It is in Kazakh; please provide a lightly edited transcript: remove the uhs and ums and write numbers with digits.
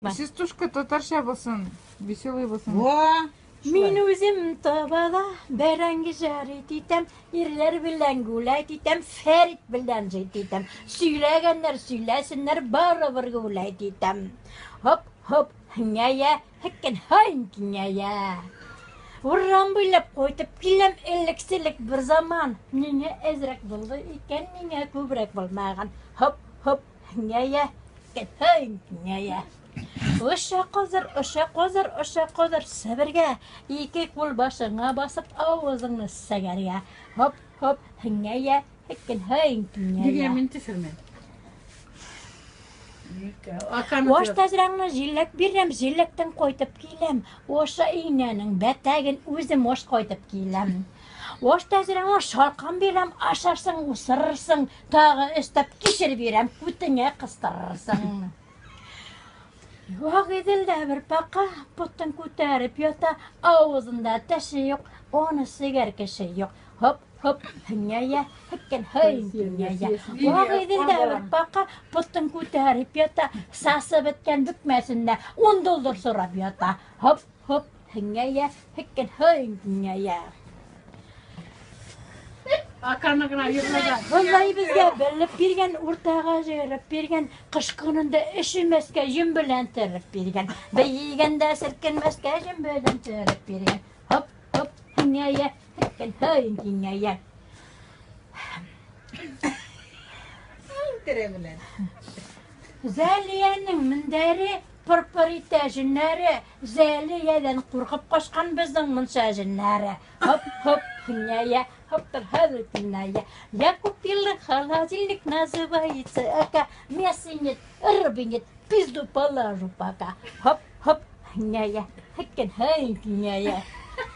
Сестушка татарша болсын, веселый болсын. Min özüm tabada berengi jarit item, irler bilen gulay item, ferit bilen jit item. Söylegenler söylesinler, barabır gulay item. Hop hop, hingaya, hekken hayn kinyaya. Urran bilip koytup kilem elliksilik bir zaman. Nine ezrek buldu iken, nine kübrek bulmagan. Hop hop, hingaya, hekken hayn kinyaya. Оша қозыр, сәбірге, екі қол башыңа басып, ауызыңны сәгәрге. Хоп, хоп, хіңәйе, хеккен хайын күнәйе. Деген мен тесірмен. Ош тәзіраңны жилек берем, жилектен қойтып келем. Оша инәнің бәтәгін өзім ош қойтып келем. Ош тәзіраңны шарқан берем, ашарсың, ұсырырсың, тағы үстіп кешір берем, күтіңе қыстырырсың. Вақ еділді бір пақа, бұттың көтәріп йота, ауызында тәші йоқ, оны сігер кеші йоқ. Хоп, хоп, хіңәйе, хіккен хайын күнәйе. Вақ еділді бір пақа, бұттың көтәріп йота, сасы біткен бүкмәсінде, он доллар сұрап йота. Хоп, хоп, хіңәйе, хіккен хайын күнәйе. Бұлай бізге біліп берген, ұртаға жөріп берген, қыш күнінде ішімеске жүн білен түріп берген, бейгенде сіркенмеске жүн білен түріп берген. Хоп, хоп, хіңәйе, хіккен хайын күнәйе. Зәлиенің міндері, пұрпырите жүнәрі, зәлиеден қорқып қошқан біздің мұнша жүнәрі. Хоп, хоп, хіңәйе. Хоптар хәзір күнәйе. Я купила холодильник, называется ака. Мясо нет, рыбы нет, пизду положу пока. Хоп, хоп, хняя, хеккен хай, хняя.